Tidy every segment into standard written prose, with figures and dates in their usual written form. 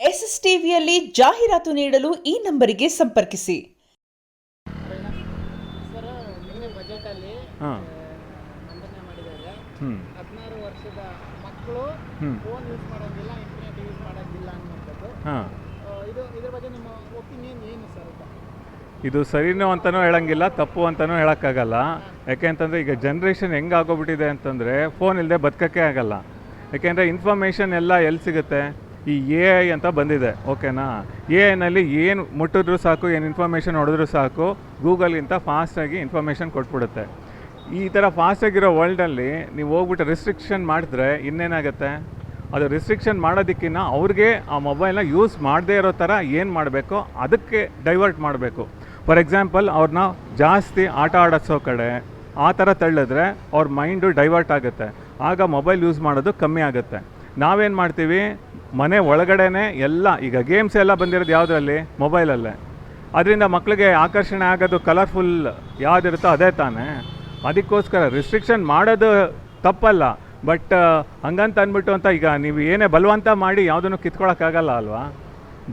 S S ಟಿವಿಯಲ್ಲಿ ಜಾಹೀರಾತು ನೀಡಲು ಈ ನಂಬರಿಗೆ ಸಂಪರ್ಕಿಸಿ. ಸರ್, ನಿನ್ನೆ ಬಜೆಟಲ್ಲಿ ಮಂಡನೆ ಮಾಡಿದ್ದಾರೆ. 16 ವರ್ಷದ ಮಕ್ಕಳು ಫೋನ್ ಯೂಸ್ ಮಾಡೋಂಗಿಲ್ಲ, ಇಂಟರ್ನೆಟ್ ಯೂಸ್ ಮಾಡೋಂಗಿಲ್ಲ ಅನ್ನೋಂಥದ್ದು. ಇದ್ರ ಬಗ್ಗೆ ನಿಮ್ಮ ಒಪಿನಿಯನ್ ಏನು ಸರ್? ಇದು ಸರಿನೂ ಅಂತಲೂ ಹೇಳಂಗಿಲ್ಲ, ತಪ್ಪು ಅಂತಲೂ ಹೇಳೋಕ್ಕಾಗಲ್ಲ. ಯಾಕೆಂತಂದರೆ ಈಗ ಜನ್ರೇಷನ್ ಹೆಂಗೆ ಆಗೋಗ್ಬಿಟ್ಟಿದೆ ಅಂತಂದರೆ ಫೋನ್ ಇಲ್ಲದೆ ಬದುಕೋಕ್ಕೆ ಆಗಲ್ಲ. ಯಾಕೆಂದರೆ ಇನ್ಫಾರ್ಮೇಷನ್ ಎಲ್ಲ ಎಲ್ಲಿ ಸಿಗುತ್ತೆ? ಈ AI ಅಂತ ಬಂದಿದೆ, ಓಕೆನಾ? AI ಏನು ಮುಟ್ಟಿದ್ರೂ ಸಾಕು, ಏನು ಇನ್ಫಾರ್ಮೇಷನ್ ಹೊಡೆದ್ರೂ ಸಾಕು, ಗೂಗಲ್ಗಿಂತ ಫಾಸ್ಟಾಗಿ ಇನ್ಫಾರ್ಮೇಷನ್ ಕೊಟ್ಬಿಡುತ್ತೆ. ಈ ಥರ ಫಾಸ್ಟಾಗಿರೋ ವರ್ಲ್ಡಲ್ಲಿ ನೀವು ಹೋಗ್ಬಿಟ್ಟು ರಿಸ್ಟ್ರಿಕ್ಷನ್ ಮಾಡಿದ್ರೆ ಇನ್ನೇನಾಗುತ್ತೆ? ಅದು ರಿಸ್ಟ್ರಿಕ್ಷನ್ ಮಾಡೋದಕ್ಕಿಂತ ಅವ್ರಿಗೆ ಆ ಮೊಬೈಲ್ನ ಯೂಸ್ ಮಾಡದೇ ಇರೋ ಥರ ಏನು ಮಾಡಬೇಕು ಅದಕ್ಕೆ ಡೈವರ್ಟ್ ಮಾಡಬೇಕು. ಫಾರ್ ಎಕ್ಸಾಂಪಲ್, ಅವ್ರನ್ನ ಜಾಸ್ತಿ ಆಟ ಆಡಿಸೋ ಕಡೆ ಆ ಥರ ತಳ್ಳಿದ್ರೆ ಅವ್ರ ಮೈಂಡು ಡೈವರ್ಟ್ ಆಗುತ್ತೆ. ಆಗ ಮೊಬೈಲ್ ಯೂಸ್ ಮಾಡೋದು ಕಮ್ಮಿ ಆಗುತ್ತೆ. ನಾವೇನು ಮಾಡ್ತೀವಿ, ಮನೆ ಒಳಗಡೆನೇ ಎಲ್ಲ ಈಗ ಗೇಮ್ಸ್ ಎಲ್ಲ ಬಂದಿರೋದು ಯಾವುದರಲ್ಲಿ? ಮೊಬೈಲಲ್ಲೇ. ಅದರಿಂದ ಮಕ್ಕಳಿಗೆ ಆಕರ್ಷಣೆ ಆಗೋದು ಕಲರ್ಫುಲ್ ಯಾವುದಿರುತ್ತೋ ಅದೇ ತಾನೇ. ಅದಕ್ಕೋಸ್ಕರ ರಿಸ್ಟ್ರಿಕ್ಷನ್ ಮಾಡೋದು ತಪ್ಪಲ್ಲ, ಬಟ್ ಹಂಗಂತ ಅಂದ್ಬಿಟ್ಟು ಅಂತ ಈಗ ನೀವು ಏನೇ ಬಲವಂತ ಮಾಡಿ ಯಾವುದನ್ನು ಕಿತ್ಕೊಳ್ಳೋಕ್ಕಾಗಲ್ಲ ಅಲ್ವಾ?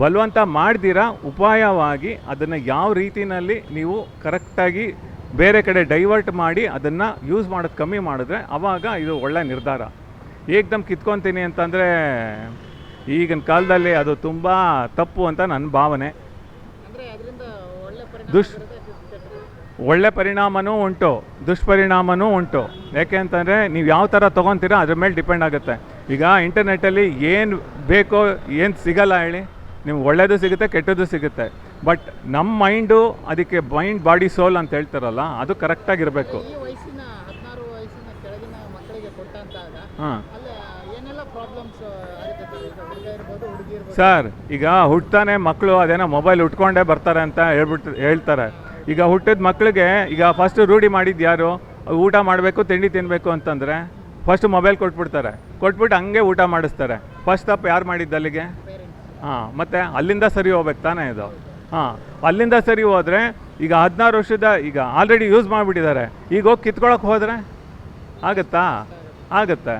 ಬಲವಂತ ಮಾಡ್ದಿರ ಉಪಾಯವಾಗಿ ಅದನ್ನು ಯಾವ ರೀತಿಯಲ್ಲಿ ನೀವು ಕರೆಕ್ಟಾಗಿ ಬೇರೆ ಕಡೆ ಡೈವರ್ಟ್ ಮಾಡಿ ಅದನ್ನು ಯೂಸ್ ಮಾಡೋದು ಕಮ್ಮಿ ಮಾಡಿದ್ರೆ ಆವಾಗ ಇದು ಒಳ್ಳೆಯ ನಿರ್ಧಾರ. ಏಕ್ದಮ್ ಕಿತ್ಕೊತೀನಿ ಅಂತಂದರೆ ಈಗಿನ ಕಾಲದಲ್ಲಿ ಅದು ತುಂಬ ತಪ್ಪು ಅಂತ ನನ್ನ ಭಾವನೆ. ಒಳ್ಳೆ ಪರಿಣಾಮನೂ ಉಂಟು, ದುಷ್ಪರಿಣಾಮನೂ ಉಂಟು. ಯಾಕೆ ಅಂತಂದರೆ ನೀವು ಯಾವ ಥರ ತೊಗೊತೀರಾ ಅದ್ರ ಮೇಲೆ ಡಿಪೆಂಡ್ ಆಗುತ್ತೆ. ಈಗ ಇಂಟರ್ನೆಟ್ಟಲ್ಲಿ ಏನು ಬೇಕೋ ಏನು ಸಿಗಲ್ಲ ಹೇಳಿ, ನಿಮ್ಗೆ ಒಳ್ಳೆಯದು ಸಿಗುತ್ತೆ, ಕೆಟ್ಟದ್ದು ಸಿಗುತ್ತೆ. ಬಟ್ ನಮ್ಮ ಮೈಂಡು ಅದಕ್ಕೆ ಮೈಂಡ್ ಬಾಡಿ ಸೋಲ್ ಅಂತ ಹೇಳ್ತಾರಲ್ಲ, ಅದು ಕರೆಕ್ಟಾಗಿರಬೇಕು. ಹಾಂ ಸರ್, ಈಗ ಹುಟ್ತಾನೆ ಮಕ್ಕಳು ಅದೇನೋ ಮೊಬೈಲ್ ಉಟ್ಕೊಂಡೇ ಬರ್ತಾರೆ ಅಂತ ಹೇಳ್ತಾರೆ. ಈಗ ಹುಟ್ಟಿದ ಮಕ್ಕಳಿಗೆ ಈಗ ಫಸ್ಟ್ ರೂಢಿ ಮಾಡಿದ್ದು ಯಾರು? ಊಟ ಮಾಡಬೇಕು, ತಿಂಡಿ ತಿನ್ನಬೇಕು ಅಂತಂದರೆ ಫಸ್ಟ್ ಮೊಬೈಲ್ ಕೊಟ್ಬಿಟ್ಟು ಹಂಗೆ ಊಟ ಮಾಡಿಸ್ತಾರೆ. ಫಸ್ಟ್ ತಪ್ಪು ಯಾರು ಮಾಡಿದ್ದು ಅಲ್ಲಿಗೆ? ಹಾಂ, ಮತ್ತು ಅಲ್ಲಿಂದ ಸರಿ ಹೋಗ್ಬೇಕು ತಾನೇ ಇದು. ಹಾಂ, ಅಲ್ಲಿಂದ ಸರಿ ಹೋದರೆ ಈಗ 16 ವರ್ಷದ ಈಗ ಆಲ್ರೆಡಿ ಯೂಸ್ ಮಾಡಿಬಿಟ್ಟಿದ್ದಾರೆ. ಈಗ ಹೋಗಿ ಕಿತ್ಕೊಳಕ್ಕೆ ಹೋದರೆ ಆಗುತ್ತಾ? ಆಗುತ್ತೆ,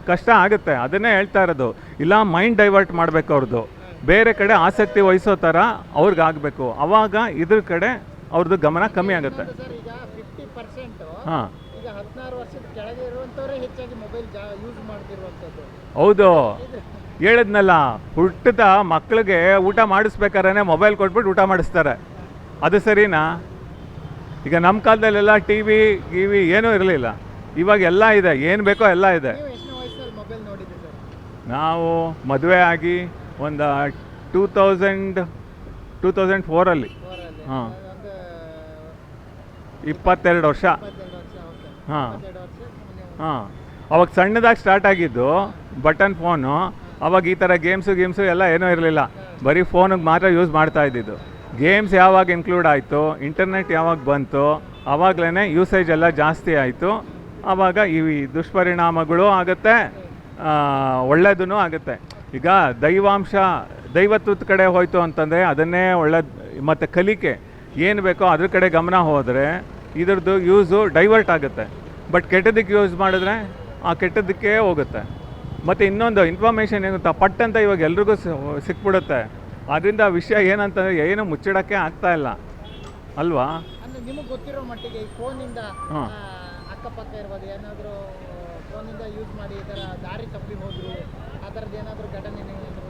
ಕಷ್ಟ ಆಗುತ್ತೆ. ಅದನ್ನೇ ಹೇಳ್ತಾ ಇರೋದು. ಇಲ್ಲ, ಮೈಂಡ್ ಡೈವರ್ಟ್ ಮಾಡಬೇಕು ಅವ್ರದ್ದು, ಬೇರೆ ಕಡೆ ಆಸಕ್ತಿ ವಹಿಸೋ ಥರ ಅವ್ರಿಗಾಗಬೇಕು. ಆವಾಗ ಇದ್ರ ಕಡೆ ಅವ್ರದ್ದು ಗಮನ ಕಮ್ಮಿ ಆಗುತ್ತೆ. ಹಾಂ, ಹೌದು, ಹೇಳಿದ್ನಲ್ಲ, ಹುಟ್ಟಿದ ಮಕ್ಕಳಿಗೆ ಊಟ ಮಾಡಿಸ್ಬೇಕಾದ್ರೆ ಮೊಬೈಲ್ ಕೊಟ್ಬಿಟ್ಟು ಊಟ ಮಾಡಿಸ್ತಾರೆ. ಅದು ಸರಿನಾ? ಈಗ ನಮ್ಮ ಕಾಲದಲ್ಲೆಲ್ಲ ಟಿವಿ ಏನೂ ಇರಲಿಲ್ಲ, ಇವಾಗ ಎಲ್ಲ ಇದೆ, ಏನು ಬೇಕೋ ಎಲ್ಲ ಇದೆ. ನಾವು ಮದುವೆ ಆಗಿ ಒಂದು 2004 ಹಾಂ, 22 ವರ್ಷ. ಹಾಂ ಹಾಂ, ಅವಾಗ ಸಣ್ಣದಾಗಿ ಸ್ಟಾರ್ಟ್ ಆಗಿದ್ದು ಬಟನ್ ಫೋನು. ಅವಾಗ ಈ ಥರ ಗೇಮ್ಸು ಎಲ್ಲ ಏನೂ ಇರಲಿಲ್ಲ, ಬರೀ ಫೋನಿಗೆ ಮಾತ್ರ ಯೂಸ್ ಮಾಡ್ತಾ ಇದ್ದಿದ್ದು. ಗೇಮ್ಸ್ ಯಾವಾಗ ಇನ್ಕ್ಲೂಡ್ ಆಯಿತು, ಇಂಟರ್ನೆಟ್ ಯಾವಾಗ ಬಂತು, ಆವಾಗಲೇ ಯೂಸೇಜ್ ಎಲ್ಲ ಜಾಸ್ತಿ ಆಯಿತು. ಆವಾಗ ಈ ದುಷ್ಪರಿಣಾಮಗಳು ಆಗುತ್ತೆ, ಒಳ್ಳೆಯದೂ ಆಗುತ್ತೆ. ಈಗ ದೈವತ್ವದ ಕಡೆ ಹೋಯಿತು ಅಂತಂದರೆ ಅದನ್ನೇ ಒಳ್ಳೆದು. ಮತ್ತು ಕಲಿಕೆ ಏನು ಬೇಕೋ ಅದ್ರ ಕಡೆ ಗಮನ ಹೋದರೆ ಇದ್ರದ್ದು ಯೂಸು ಡೈವರ್ಟ್ ಆಗುತ್ತೆ. ಬಟ್ ಕೆಟ್ಟದಕ್ಕೆ ಯೂಸ್ ಮಾಡಿದ್ರೆ ಆ ಕೆಟ್ಟದಕ್ಕೆ ಹೋಗುತ್ತೆ. ಮತ್ತು ಇನ್ನೊಂದು ಇನ್ಫಾರ್ಮೇಷನ್ ಏನು ಗೊತ್ತಾ, ಪಟ್ಟಂತ ಇವಾಗ ಎಲ್ರಿಗೂ ಸಿಕ್ಬಿಡುತ್ತೆ. ಅದರಿಂದ ವಿಷಯ ಏನಂತಂದರೆ ಏನು ಮುಚ್ಚಿಡೋಕ್ಕೆ ಆಗ್ತಾಯಿಲ್ಲ ಅಲ್ವಾ? ನಿಮಗೆ ಗೊತ್ತಿರೋ ಮಟ್ಟಿಗೆ ಈ ಫೋನಿಂದ ಅಕ್ಕಪಕ್ಕ ಇರ್ಬೋದು, ಏನಾದರೂ ಫೋನಿಂದ ಯೂಸ್ ಮಾಡಿ ಈ ಥರ ದಾರಿ ತಪ್ಪಿ ಹೋದ್ರು, ಆ ಥರದ್ದು ಏನಾದರೂ ಘಟನೆ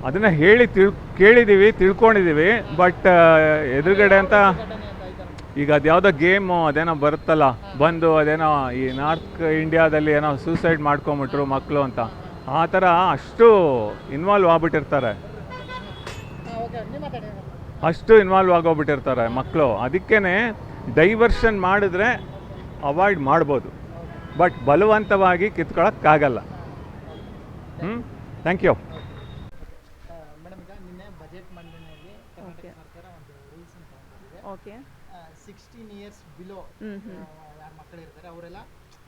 ಅದನ್ನು ಹೇಳಿ ಕೇಳಿದ್ದೀವಿ, ತಿಳ್ಕೊಂಡಿದ್ದೀವಿ. ಬಟ್ ಎದುರುಗಡೆ ಅಂತ ಈಗ ಅದು ಯಾವುದೋ ಗೇಮು ಅದೇನೋ ಬರುತ್ತಲ್ಲ, ಬಂದು ಅದೇನೋ ಈ ನಾರ್ತ್ ಇಂಡಿಯಾದಲ್ಲಿ ಏನೋ ಸೂಸೈಡ್ ಮಾಡ್ಕೊಂಬಿಟ್ರು ಮಕ್ಕಳು ಅಂತ, ಆ ಥರ ಅಷ್ಟು ಇನ್ವಾಲ್ವ್ ಆಗಿಬಿಟ್ಟಿರ್ತಾರೆ, ಮಕ್ಕಳು. ಅದಕ್ಕೇ ಡೈವರ್ಷನ್ ಮಾಡಿದ್ರೆ ಅವಾಯ್ಡ್ ಮಾಡ್ಬೋದು, ಬಟ್ ಬಲವಂತವಾಗಿ ಕಿತ್ಕೊಳ್ಳೋಕ್ಕಾಗಲ್ಲ. Thank you. ಮೇಡಮ್, ಈಗ ನಿನ್ನೆ ಬಜೆಟ್ ಮಂಡನೆಯಲ್ಲಿ ಕರ್ನಾಟಕ ಸರ್ಕಾರ ಒಂದು ರೂಲ್ಸ್ ಅಂತ ಬಂದಿದೆ. 16 ಇಯರ್ಸ್ ಬಿಲೋ ಯಾರು ಮಕ್ಕಳಿರ್ತಾರೆ ಅವರೆಲ್ಲ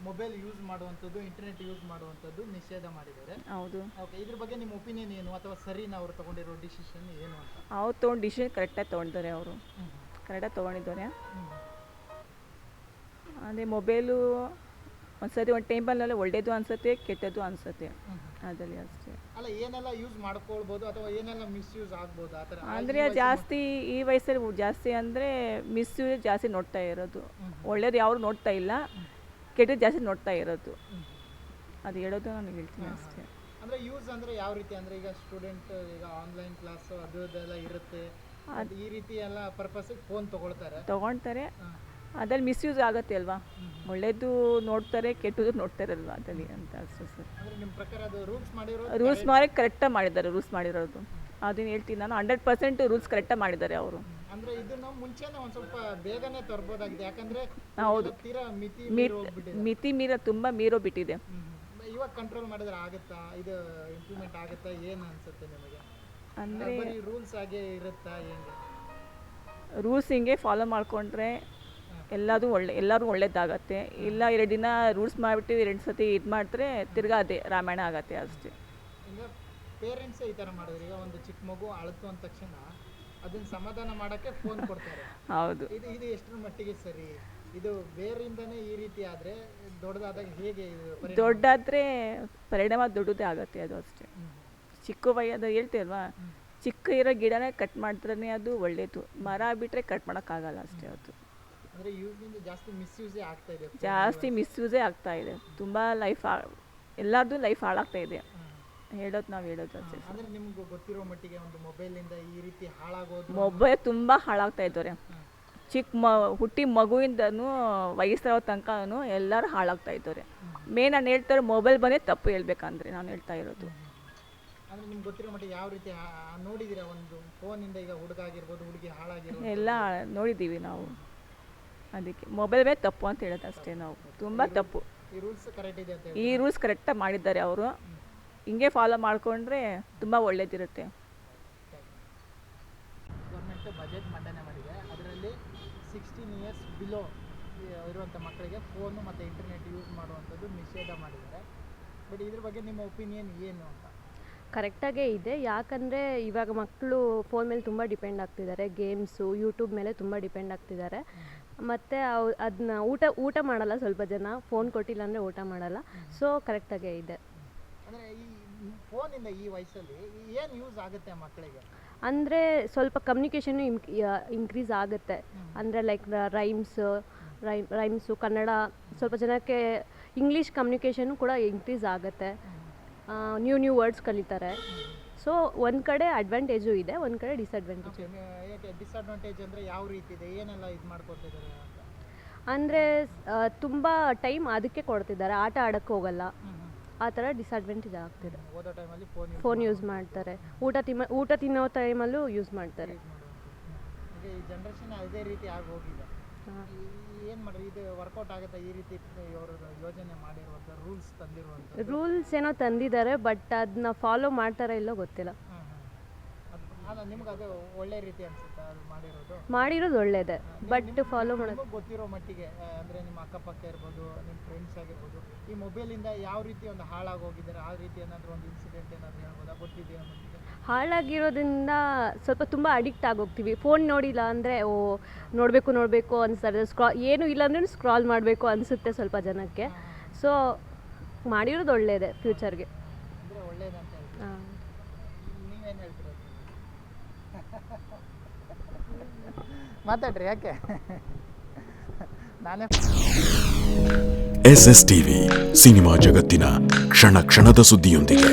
ಮೊಬೈಲ್ ಯೂಸ್ ಮಾಡುವಂಥದ್ದು, ಇಂಟರ್ನೆಟ್ ಯೂಸ್ ಮಾಡುವಂಥದ್ದು ನಿಷೇಧ ಮಾಡಿದ್ದಾರೆ. ಹೌದು. ಓಕೆ, ಇದ್ರ ಬಗ್ಗೆ ನಿಮ್ಮ ಒಪಿನಿಯನ್ ಏನು, ಅಥವಾ ಸರಿನಾ ಅವ್ರು ತೊಗೊಂಡಿರೋ ಡಿಸಿಷನ್ ಏನು ಅಂತ? ಅವ್ರು ತೊಗೊಂಡು ಡಿಸಿಷನ್ ಕರೆಕ್ಟಾಗಿ ತೊಗೊಂಡಿದ್ದಾರೆ, ಅವರು ಕರೆಕ್ಟಾಗಿ ತೊಗೊಂಡಿದ್ದಾರೆ. ಅದೇ ಮೊಬೈಲು ಒಂದ್ಸತಿ ಒಂದು ಟೈಮಲ್ಲೆಲ್ಲ ಒಳ್ಳೇದು ಅನಿಸುತ್ತೆ ಕೆಟ್ಟದ್ದು ಅನಿಸುತ್ತೆ ಅದರಲ್ಲಿ ಅಷ್ಟೇ. ಅಲ್ಲ ಏನೆಲ್ಲ ಯೂಸ್ ಮಾಡ್ಕೊಳ್ಬೋದು ಅಥವಾ ಏನೆಲ್ಲ ಮಿಸ್ಯೂಸ್ ಆಗ್ಬೋದು ಆ ಥರ ಅಂದರೆ ಜಾಸ್ತಿ ಈ ವಯಸ್ಸಲ್ಲಿ ಜಾಸ್ತಿ ಅಂದರೆ ಮಿಸ್ಯೂಸ್ ಜಾಸ್ತಿ ನೋಡ್ತಾ ಇರೋದು, ಒಳ್ಳೇದು ಯಾರು ನೋಡ್ತಾ ಇಲ್ಲ, ಕೆಟ್ಟದ್ದು ಜಾಸ್ತಿ ನೋಡ್ತಾ ಇರೋದು. ಅದು ಹೇಳೋದು ನಾನು ಹೇಳ್ತೀನಿ ಅಷ್ಟೇ. ಅಂದರೆ ಯೂಸ್ ಅಂದರೆ ಯಾವ ರೀತಿ ಅಂದರೆ ಈಗ ಸ್ಟೂಡೆಂಟ್ ಈಗ ಆನ್ಲೈನ್ ಕ್ಲಾಸ್ ಅದು ಇದೆಲ್ಲ ಇರುತ್ತೆ, ಈ ರೀತಿ ಎಲ್ಲ ಪರ್ಪಸ್ಸಿಗೆ ಫೋನ್ ತೊಗೊಳ್ತಾರೆ. ಅದ್ರಲ್ಲಿ ಮಿಸ್ಯೂಸ್ ಆಗುತ್ತೆ ಅಲ್ವಾ, ಒಳ್ಳೇದು ನೋಡ್ತಾರೆ ಕೆಟ್ಟದ್ದು ನೋಡ್ತಾರಲ್ವ ಅದರಲ್ಲಿ ಅಂತ ಅಷ್ಟೇ ಸರ್. ಅಂದರೆ ನಿಮ್ಮ ಪ್ರಕಾರ ಅದು ರೂಲ್ಸ್ ಮಾಡಿ ಕರೆಕ್ಟಾಗಿ ಮಾಡಿದ್ದಾರೆ, ರೂಲ್ಸ್ ಮಾಡಿರೋದು ಅದನ್ನು ಹೇಳ್ತೀನಿ ನಾನು. 100% ರೂಲ್ಸ್ ಕರೆಕ್ಟಾಗಿ ಮಾಡಿದ್ದಾರೆ ಅವರು. ಅಂದರೆ ಇದನ್ನು ಮುಂಚೆನೇ ಒಂದು ಸ್ವಲ್ಪ ಬೇಗನೆ ತರ್ಬೋದಾಗಿದೆ, ಯಾಕಂದರೆ ಹೌದು ತೀರಾ ಮಿತಿ ತುಂಬ ಮೀರೋಗ್ಬಿಟ್ಟಿದೆ. ಇವಾಗ ಕಂಟ್ರೋಲ್ ಮಾಡಿದ್ರೆ ಆಗುತ್ತಾ, ಇದು ಇಂಪ್ಲಿಮೆಂಟ್ ಆಗುತ್ತಾ, ಏನು ಅನ್ಸುತ್ತೆ ನಿಮಗೆ? ಅಂದರೆ ಬರೀ ರೂಲ್ಸ್ ಆಗೇ ಇರುತ್ತಾ, ಹೆಂಗೆ? ರೂಲ್ಸ್ ಹಿಂಗೆ ಫಾಲೋ ಮಾಡಿಕೊಂಡ್ರೆ ಎಲ್ಲರೂ ಒಳ್ಳೇದಾಗತ್ತೆ. ಇಲ್ಲ 2 ದಿನ ರೂಲ್ಸ್ ಮಾಡಿಬಿಟ್ಟು 2 ಸತಿ ಇದು ಮಾಡಿದ್ರೆ ತಿರ್ಗಾ ಅದೇ ರಾಮಾಯಣ ಆಗತ್ತೆ ಅಷ್ಟೇ. ಈಗ ಪೇರೆಂಟ್ಸೇ ಈ ಥರ ಮಾಡಿದ್ರೆ, ಈಗ ಒಂದು ಚಿಕ್ಕ ಮಗು ಅಳತು ಅಂದ ತಕ್ಷಣ ಅದನ್ನ ಸಮಾಧಾನ ಮಾಡೋಕ್ಕೆ ಫೋನ್ ಕೊಡ್ತಾರೆ. ಹೌದು, ಇದು ಎಷ್ಟರ ಮಟ್ಟಿಗೆ ಸರಿ? ಇದು ಬೇರೆಯಿಂದನೇ ಈ ರೀತಿ ಆದರೆ ದೊಡ್ಡದಾದಾಗ ಹೇಗೆ ಇದು ದೊಡ್ಡಾದರೆ ಪರಿಣಾಮ ದೊಡ್ಡದೇ ಆಗುತ್ತೆ ಅದು ಅಷ್ಟೇ. ಚಿಕ್ಕ ಅದು ಹೇಳ್ತೀವಲ್ವಾ, ಚಿಕ್ಕ ಇರೋ ಗಿಡನೇ ಕಟ್ ಮಾಡಿದ್ರೆ ಅದು ಒಳ್ಳೇದು, ಮರ ಬಿಟ್ಟರೆ ಕಟ್ ಮಾಡೋಕ್ಕಾಗಲ್ಲ ಅಷ್ಟೇ. ಅದು ಅಂದರೆ ಯೂಸ್ನಿಂದ ಜಾಸ್ತಿ ಮಿಸ್ಯೂಸೇ ಆಗ್ತಾ ಇದೆ, ಜಾಸ್ತಿ ಮಿಸ್ಯೂಸೇ ಆಗ್ತಾ ಇದೆ. ತುಂಬ ಎಲ್ಲರದ್ದು ಲೈಫ್ ಹಾಳಾಗ್ತಾ ಇದೆ, ನಾವು ಹೇಳೋದು ಅಷ್ಟೇ. ಅಂದರೆ ನಿಮ್ಗೆ ಗೊತ್ತಿರೋ ಮಟ್ಟಿಗೆ ಒಂದು ಮೊಬೈಲಿಂದ ಈ ರೀತಿ ಹಾಳಾಗೋದು, ಮೊಬೈಲ್ ತುಂಬ ಹಾಳಾಗ್ತಾ ಇದ್ದಾರೆ. ಹುಟ್ಟಿ ಮಗುವಿಂದನೂ ವಯಸ್ಸಿರೋ ತನಕನೂ ಎಲ್ಲರೂ ಹಾಳಾಗ್ತಾ ಇದ್ದಾರೆ. ನಾನು ಹೇಳ್ತಾರೆ ಮೊಬೈಲ್ ಬಂದೇ ತಪ್ಪು ಹೇಳ್ಬೇಕಂದ್ರೆ ನಾನು ಹೇಳ್ತಾ ಇರೋದು. ಅಂದರೆ ನಿಮ್ಗೆ ಗೊತ್ತಿರೋ ಮಟ್ಟಿಗೆ ಯಾವ ರೀತಿ ನೋಡಿದ್ದೀರಾ ಒಂದು ಫೋನಿಂದ ಈಗ ಹುಡುಗ ಆಗಿರ್ಬೋದು ಹುಡುಗಿ ಹಾಳಾಗಿರ್ಬೋದು ಎಲ್ಲ ನೋಡಿದ್ದೀವಿ ನಾವು. ಅದಕ್ಕೆ ಮೊಬೈಲ್ ಮೇಲೆ ತಪ್ಪು ಅಂತ ಹೇಳೋದು ಅಷ್ಟೇ ನಾವು, ತುಂಬ ತಪ್ಪು. ಈ ರೂಲ್ಸ್ ಕರೆಕ್ಟ್ ಇದೆ ಅಂತ ಈ ರೂಲ್ಸ್ ಕರೆಕ್ಟಾಗಿ ಮಾಡಿದ್ದಾರೆ ಅವರು, ಹಿಂಗೆ ಫಾಲೋ ಮಾಡಿಕೊಂಡ್ರೆ ತುಂಬ ಒಳ್ಳೇದಿರುತ್ತೆ. ಗೌರ್ಮೆಂಟ್ ಬಜೆಟ್ ಮಂಡನೆ ಮಾಡಿದೆ, ಅದರಲ್ಲಿ 16 ಇಯರ್ಸ್ ಬಿಲೋ ಇರುವಂಥ ಮಕ್ಕಳಿಗೆ ಫೋನು ಮತ್ತು ಇಂಟರ್ನೆಟ್ ಯೂಸ್ ಮಾಡುವಂಥದ್ದು ನಿಷೇಧ ಮಾಡಿದ್ದಾರೆ. ಬಟ್ ಇದ್ರ ಬಗ್ಗೆ ನಿಮ್ಮ ಒಪಿನಿಯನ್ ಏನು ಅಂತ? ಕರೆಕ್ಟಾಗೇ ಇದೆ, ಯಾಕಂದರೆ ಇವಾಗ ಮಕ್ಕಳು ಫೋನ್ ಮೇಲೆ ತುಂಬ ಡಿಪೆಂಡ್ ಆಗ್ತಿದ್ದಾರೆ, ಗೇಮ್ಸು ಯೂಟ್ಯೂಬ್ ಮೇಲೆ ತುಂಬ ಡಿಪೆಂಡ್ ಆಗ್ತಿದ್ದಾರೆ. ಮತ್ತು ಅದನ್ನ ಊಟ ಮಾಡಲ್ಲ, ಸ್ವಲ್ಪ ಜನ ಫೋನ್ ಕೊಟ್ಟಿಲ್ಲ ಅಂದರೆ ಊಟ ಮಾಡಲ್ಲ. ಸೊ ಕರೆಕ್ಟಾಗೇ ಇದೆ. ಅಂದರೆ ಈ ಫೋನಿಂದ ಈ ವಯಸ್ಸಲ್ಲಿ ಏನು ಯೂಸ್ ಆಗುತ್ತೆ ಮಕ್ಕಳಿಗೆ? ಅಂದರೆ ಸ್ವಲ್ಪ ಕಮ್ಯುನಿಕೇಷನ್ನು ಇನ್ಕ್ರೀಸ್ ಆಗುತ್ತೆ. ಅಂದರೆ ಲೈಕ್ ರೈಮ್ಸು ಕನ್ನಡ, ಸ್ವಲ್ಪ ಜನಕ್ಕೆ ಇಂಗ್ಲೀಷ್ ಕಮ್ಯುನಿಕೇಷನ್ನು ಕೂಡ ಇನ್ಕ್ರೀಸ್ ಆಗುತ್ತೆ. ನ್ಯೂ ವರ್ಡ್ಸ್ ಕಲಿತಾರೆ. ಸೊ ಒಂದು ಕಡೆ ಅಡ್ವಾಂಟೇಜು ಇದೆ, ಒಂದು ಕಡೆ ಡಿಸಡ್ವಾಂಟೇಜ್. ಯಾಕೆ ಡಿಸಡ್ವಾಂಟೇಜ್ ಅಂದರೆ ಯಾವ ರೀತಿ ಇದೆ, ಏನೆಲ್ಲ ಇದು ಮಾಡ್ಕೊತಿದ್ದಾರೆ ಅಂತ? ಅಂದರೆ ತುಂಬ ಟೈಮ್ ಅದಕ್ಕೆ ಕೊಡ್ತಿದ್ದಾರೆ, ಆಟ ಆಡೋಕ್ಕೆ ಹೋಗಲ್ಲ, ಆ ಥರ ಡಿಸಡ್ವಾಂಟೇಜ್ ಆಗ್ತಿದೆ. ಓದೋ ಟೈಮಲ್ಲಿ ಫೋನ್ ಯೂಸ್ ಮಾಡ್ತಾರೆ, ಊಟ ತಿನ್ನೋ ಟೈಮಲ್ಲೂ ಯೂಸ್ ಮಾಡ್ತಾರೆ. ಈಗ ಈ ಜನ್ರೇಷನ್ ಅದೇ ರೀತಿ ಆಗಿ ಹೋಗಿದೆ. ಏನು ಮಾಡ್ರಿ, ಇದು ವರ್ಕೌಟ್ ಆಗುತ್ತೆ ಈ ರೀತಿ ಇವರು ಯೋಜನೆ ಮಾಡಿರುವಂಥ ರೂಲ್ಸ್ ತಂದಿರುವಂಥ? ರೂಲ್ಸ್ ಏನೋ ತಂದಿದ್ದಾರೆ, ಬಟ್ ಅದನ್ನ ಫಾಲೋ ಮಾಡ್ತಾರಾ ಇಲ್ಲೋ ಗೊತ್ತಿಲ್ಲ. ಅಲ್ಲ, ನಿಮ್ಗೆ ಅದು ಒಳ್ಳೆ ರೀತಿ ಅನ್ಸುತ್ತಾ ಅದು ಮಾಡಿರೋದು ಒಳ್ಳೇದೇ, ಬಟ್ ಫಾಲೋ ಮಾಡೋದು ಗೊತ್ತಿರೋ ಮಟ್ಟಿಗೆ ಅಂದರೆ ನಿಮ್ಮ ಅಕ್ಕಪಕ್ಕ ಇರ್ಬೋದು, ನಿಮ್ಮ ಫ್ರೆಂಡ್ಸ್ ಆಗಿರ್ಬೋದು, ಈ ಮೊಬೈಲಿಂದ ಯಾವ ರೀತಿ ಒಂದು ಹಾಳಾಗೋಗಿದ್ದಾರೆ, ಆ ರೀತಿ ಏನಾದರೂ ಒಂದು ಇನ್ಸಿಡೆಂಟ್ ಏನಾದರೂ ಹೇಳ್ಬೋದಾ? ಗೊತ್ತಿದೆಯಾ ಮಟ್ಟಿಗೆ? ಹಾಳಾಗಿರೋದ್ರಿಂದ ಸ್ವಲ್ಪ ತುಂಬ ಅಡಿಕ್ಟ್ ಆಗೋಗ್ತೀವಿ. ಫೋನ್ ನೋಡಿಲ್ಲ ಅಂದರೆ ನೋಡಬೇಕು ಅನಿಸ್ತದೆ, ಏನೂ ಇಲ್ಲ ಅಂದ್ರೆ ಸ್ಕ್ರಾಲ್ ಮಾಡಬೇಕು ಅನಿಸುತ್ತೆ ಸ್ವಲ್ಪ ಜನಕ್ಕೆ. ಸೊ ಮಾಡಿರೋದು ಒಳ್ಳೆಯದೇ ಫ್ಯೂಚರ್ಗೆ. ಅಂದರೆ ಒಳ್ಳೇದಂತ ಹೇಳ್ತೀವಿ. ನೀವೇನು ಹೇಳ್ತೀರ? ಮಾತಾಡ್ರಿ, ಯಾಕೆ ನಾನೇ. SS ಟಿವಿ ಸಿನಿಮಾ ಜಗತ್ತಿನ ಕ್ಷಣ ಕ್ಷಣದ ಸುದ್ದಿಯೊಂದಿಗೆ.